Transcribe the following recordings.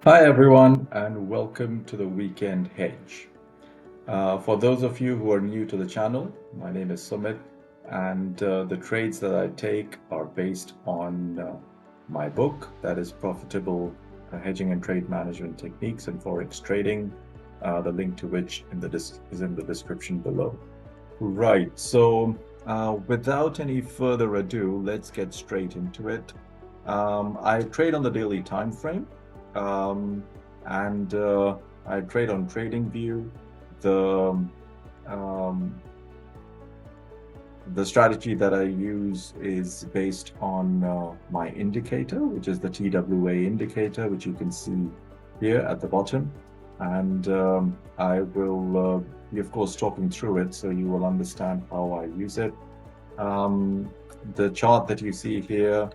Hi, everyone, and welcome to the Weekend Hedge. For those of you who are new to the channel, my name is Sumit, and the trades that I take are based on my book, that is Profitable Hedging and Trade Management Techniques in Forex Trading, the link to which is in the description below. Right, so without any further ado, let's get straight into it. I trade on the daily time frame, um, and I trade on TradingView. The um, the strategy that I use is based on my indicator, which is the TWA indicator, which you can see here at the bottom. And I will be, of course, talking through it so you will understand how I use it. The chart that you see here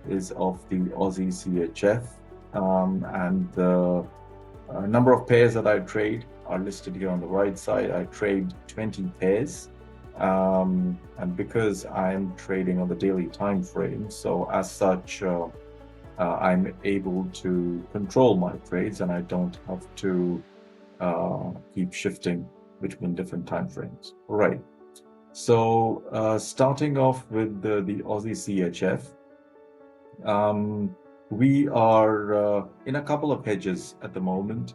is of the Aussie CHF, and the number of pairs that I trade are listed here on the right side. I trade 20 pairs, and because I'm trading on the daily time frame, so as such, I'm able to control my trades, and I don't have to keep shifting between different time frames. All right. So starting off with the Aussie CHF, we are in a couple of hedges at the moment.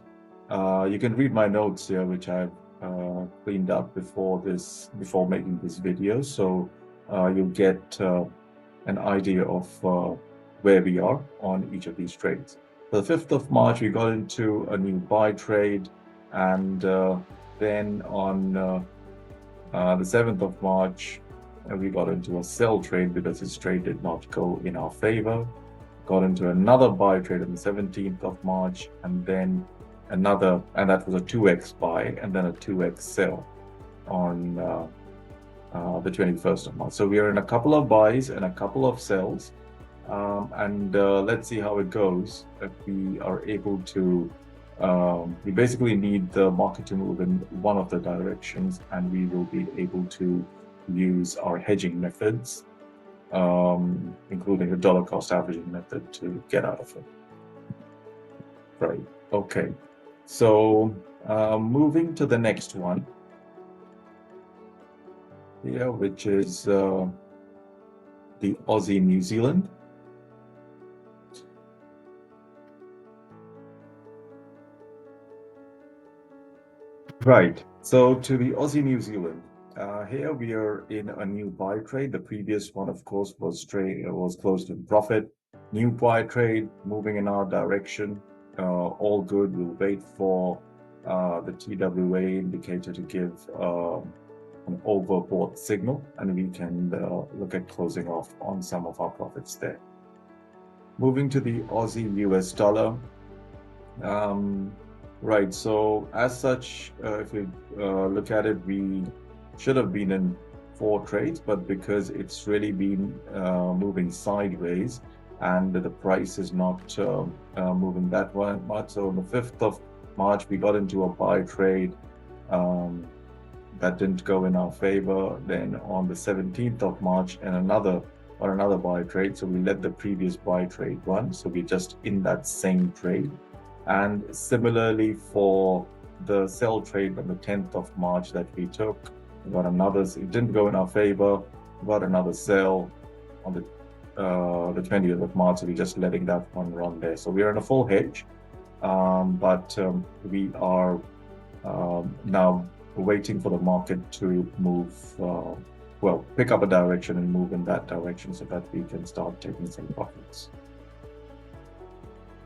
You can read my notes here, which I've cleaned up before making this video, so you'll get an idea of where we are on each of these trades. The 5th of March, we got into a new buy trade, and then on the 7th of March, we got into a sell trade because this trade did not go in our favor. Got into another buy trade on the 17th of March, and then another, and that was a 2x buy, and then a 2x sell on the 21st of March. So we are in a couple of buys and a couple of sells, and let's see how it goes. If we are able to, we basically need the market to move in one of the directions, and we will be able to use our hedging methods, including the dollar cost averaging method, to get out of it. Right. Okay. So moving to the next one here, which is the Aussie New Zealand. Right. So to the Aussie New Zealand, here we are in a new buy trade. The previous one, of course, was closed in profit. New buy trade moving in our direction. All good. We'll wait for the TWA indicator to give an overbought signal, and we can look at closing off on some of our profits there. Moving to the Aussie US dollar. Right, so as such, if we look at it, we should have been in 4 trades, but because it's really been moving sideways and the price is not moving that much. So on the 5th of March, we got into a buy trade that didn't go in our favor. Then on the 17th of March, and another buy trade. So we let the previous buy trade run. So we're just in that same trade. And similarly for the sell trade on the 10th of March that we took, we got another, it didn't go in our favor, we got another sell on the 20th of March, so we're just letting that one run there. So we are in a full hedge, but we are now waiting for the market to move, well, pick up a direction and move in that direction so that we can start taking some profits.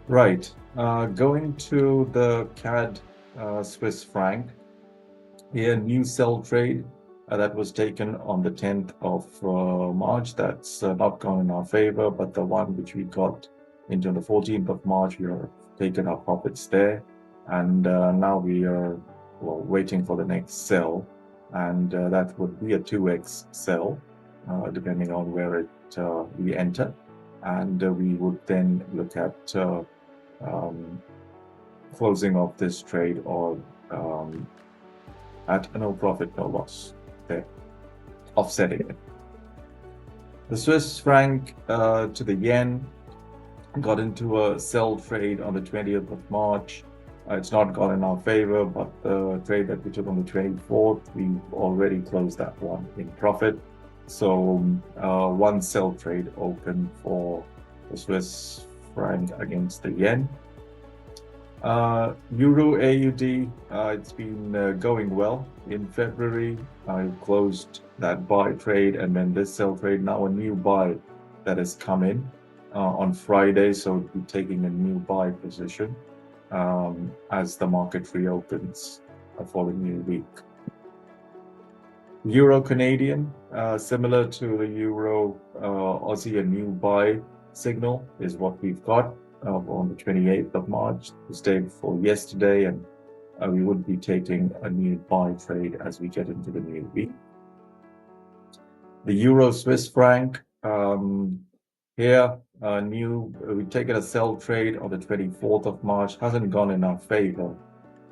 Right, going to the CAD Swiss franc, here new sell trade that was taken on the 10th of March. That's not gone in our favor, but the one which we got into on the 14th of March, we are taking our profits there. And now we are waiting for the next sell, and that would be a 2x sell, depending on where we enter. And we would then look at closing off this trade or at no profit, no loss there, offsetting it. The Swiss franc to the yen. got into a sell trade on the 20th of March. It's not gone in our favor, but the trade that we took on the 24th, we've already closed that one in profit. So one sell trade open for the Swiss franc against the yen. Euro AUD, it's been going well. In February, I closed that buy trade and then this sell trade. Now a new buy that has come in on Friday, so we'll be taking a new buy position as the market reopens for the new week. Euro Canadian, similar to the Euro Aussie, a new buy signal is what we've got on the 28th of March, the day before yesterday, and we would be taking a new buy trade as we get into the new week. The Euro Swiss franc, here, we've taken a sell trade on the 24th of March, hasn't gone in our favor.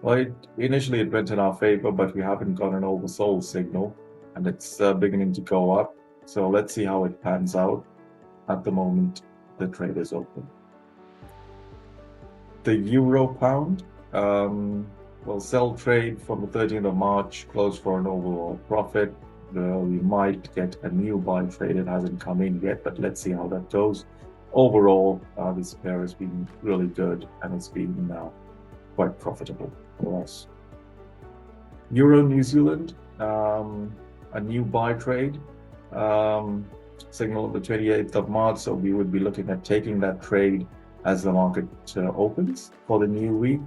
Well, initially it went in our favor, but we haven't got an oversold signal, and it's beginning to go up. So let's see how it pans out. At the moment, the trade is open. The Euro Pound, well, sell trade from the 13th of March, closed for an overall profit. We might get a new buy trade. It hasn't come in yet, but let's see how that goes. Overall, this pair has been really good, and it's been quite profitable for us. Euro New Zealand, a new buy trade, signal the 28th of March, so we would be looking at taking that trade as the market opens for the new week.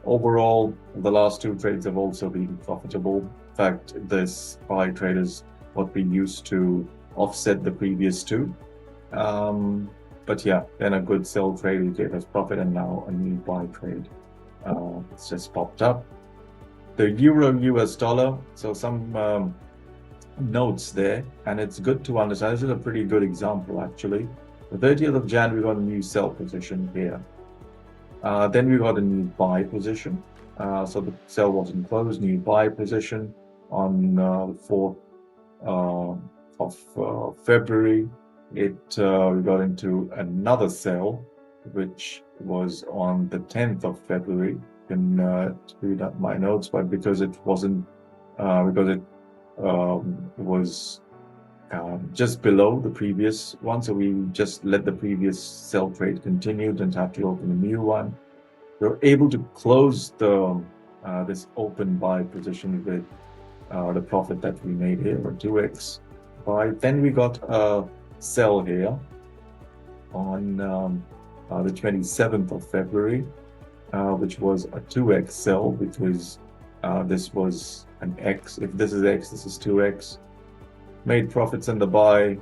Overall, the last two trades have also been profitable. In fact, this buy trade is what we used to offset the previous two. But yeah, then a good sell trade will give us profit, and now a new buy trade it's just popped up. The Euro US dollar, so some notes there, and it's good to understand. This is a pretty good example, actually. The 30th of January, we got a new sell position here. Then we got a new buy position. So the sell wasn't closed, new buy position on the 4th of February. We got into another sell, which was on the 10th of February. You can read up my notes, but because it wasn't, because it was just below the previous one, so we just let the previous sell trade continue, didn't have to open a new one. We were able to close the this open buy position with the profit that we made here, or 2x buy. Then we got a sell here on the 27th of February, which was a 2x sell, because this was an X. If this is X, this is 2x. Made profits in the buy.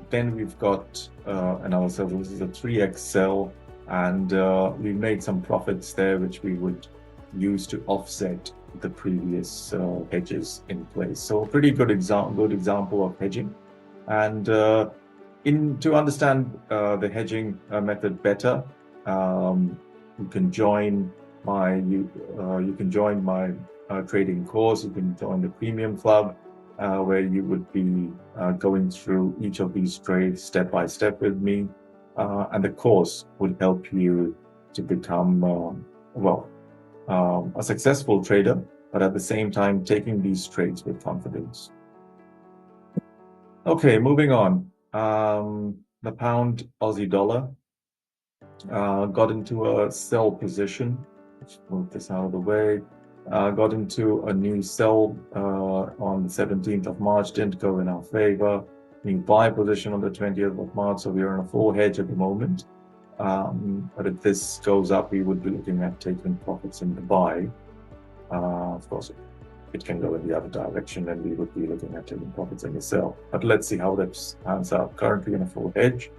Then we've got another sell. This is a 3x sell, and we made some profits there, which we would use to offset the previous hedges in place. So a pretty good example of hedging. And to understand the hedging method better, you can join my trading course. You can join the premium club, where you would be going through each of these trades step by step with me, and the course would help you to become a successful trader, but at the same time taking these trades with confidence. Okay, moving on. The pound Aussie dollar got into a sell position. Let's move this out of the way. Got into a new sell on the 17th of March, didn't go in our favor. New buy position on the 20th of March, so we are in a full hedge at the moment. But if this goes up, we would be looking at taking profits in the buy. Of course, it can go in the other direction, and we would be looking at taking profits in the sell. But let's see how that pans out. Currently in a full hedge.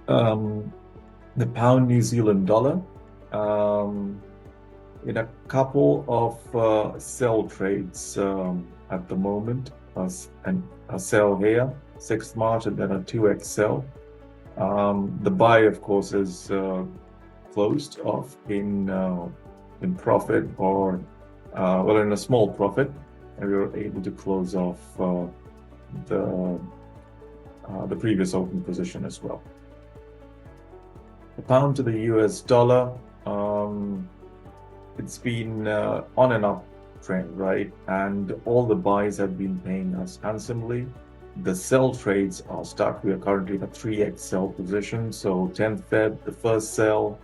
The pound New Zealand dollar, in a couple of sell trades at the moment, a sell here, 6th March, and then a 2x sell. The buy, of course, is closed off in profit, or in a small profit, and we were able to close off the previous open position as well. The pound to the US dollar, it's been on and up trend, right? And all the buys have been paying us handsomely. The sell trades are stuck. We are currently in a 3x sell position. So 10th Feb, the first sell,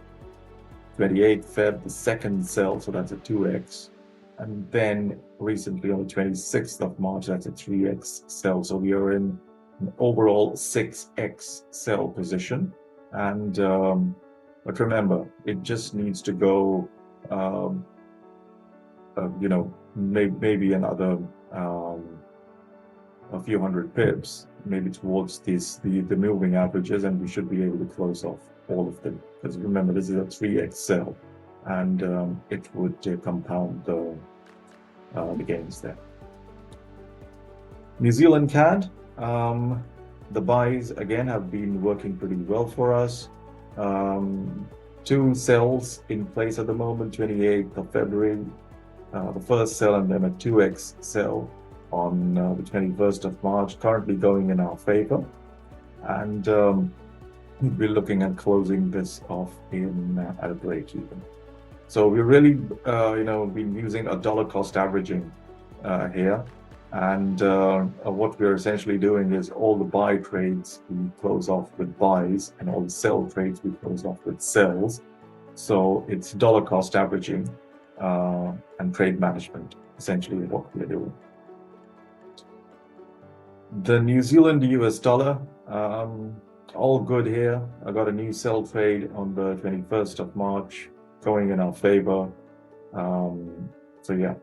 28th Feb, the second sell, so that's a 2x. And then recently on the 26th of March, that's a 3x sell. So we are in an overall 6x sell position. And but remember, it just needs to go, maybe another a few hundred pips, maybe towards the moving averages, and we should be able to close off all of them. Because remember, this is a 3x sell, and it would compound the gains there. New Zealand CAD, the buys again have been working pretty well for us. Two sells in place at the moment, 28th of February, the first sell, and then a 2x sell on the 21st of March, currently going in our favor. And we're looking at closing this off in at a break even. So we're really, been using a dollar cost averaging here. And what we're essentially doing is all the buy trades we close off with buys, and all the sell trades we close off with sells. So it's dollar cost averaging and trade management, essentially what we're doing. The New Zealand US dollar, all good here. I got a new sell trade on the 21st of March, going in our favor. So yeah,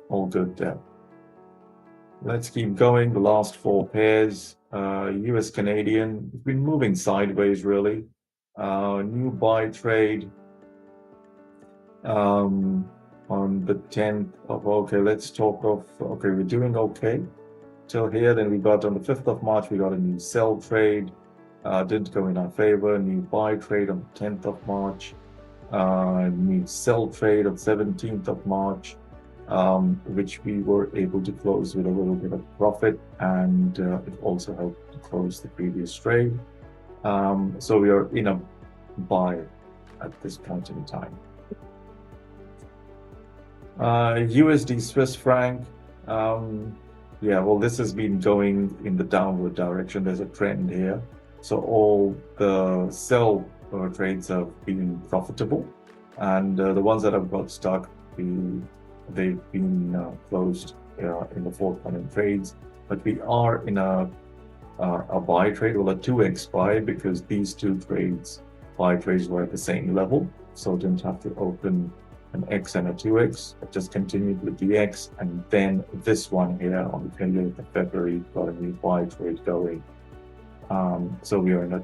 all good there. Let's keep going. The last four pairs, US Canadian, it's been moving sideways really. New buy trade on the 10th of, let's talk of, we're doing okay till here. Then we got on the 5th of March, we got a new sell trade, didn't go in our favor. New buy trade on the 10th of March, new sell trade on 17th of March, which we were able to close with a little bit of profit, and it also helped to close the previous trade. So we are in a buy at this point in time. USD Swiss franc, this has been going in the downward direction. There's a trend here. So all the sell trades have been profitable, and the ones that have got stuck, they've been closed in the forthcoming trades. But we are in a buy trade, a 2x buy, because these two buy trades were at the same level, so didn't have to open an X and a 2X, but just continued with the X, and then this one here on the 28th of February got a new buy trade going. So we are in a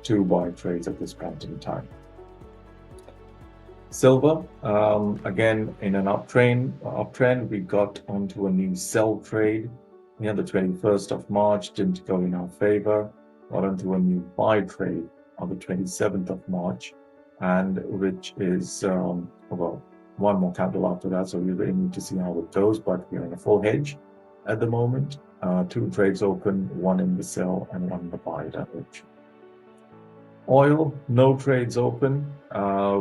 two buy trades at this point in time. Silver, again in an uptrend, we got onto a new sell trade near the 21st of March, didn't go in our favor, got onto a new buy trade on the 27th of March, and which is, one more candle after that, so we really need to see how it goes, but we're in a full hedge at the moment. Two trades open, one in the sell and one in the buy direction. Oil, no trades open.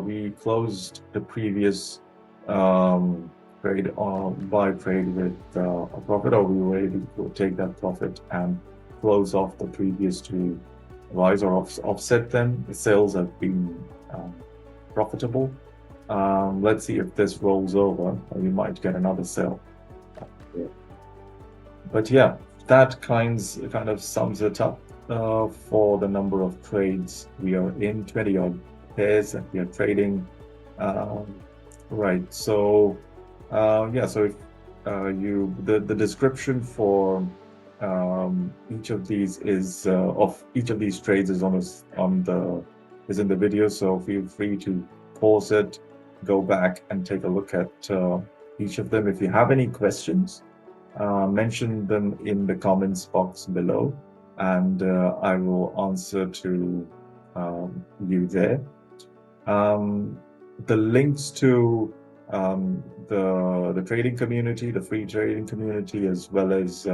We closed the previous trade buy trade with a profit, or we were able to take that profit and close off the previous two buys, or offset them. The sales have been profitable. Let's see if this rolls over, or we might get another sell. But yeah, that kind of sums it up for the number of trades we are in, 20 odd pairs that we are trading. Right, so so if the description for each of these is of each of these trades is is in the video, so feel free to pause it, go back and take a look at each of them. If you have any questions, mention them in the comments box below, and I will answer to you there. The links to the trading community, the free trading community, as well as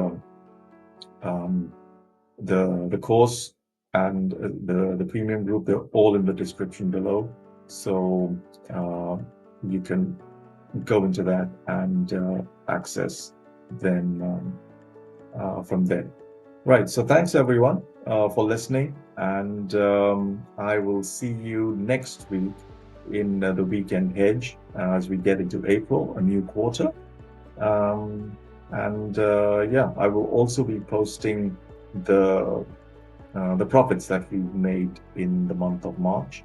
the course and the premium group, they're all in the description below. So you can go into that and access them from there. Right. So thanks everyone for listening, and I will see you next week in the Weekend Hedge as we get into April, a new quarter. Yeah, I will also be posting the profits that we've made in the month of March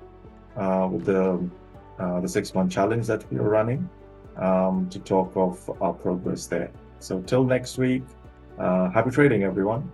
with the 6-month challenge that we are running to talk of our progress there. So till next week, happy trading, everyone.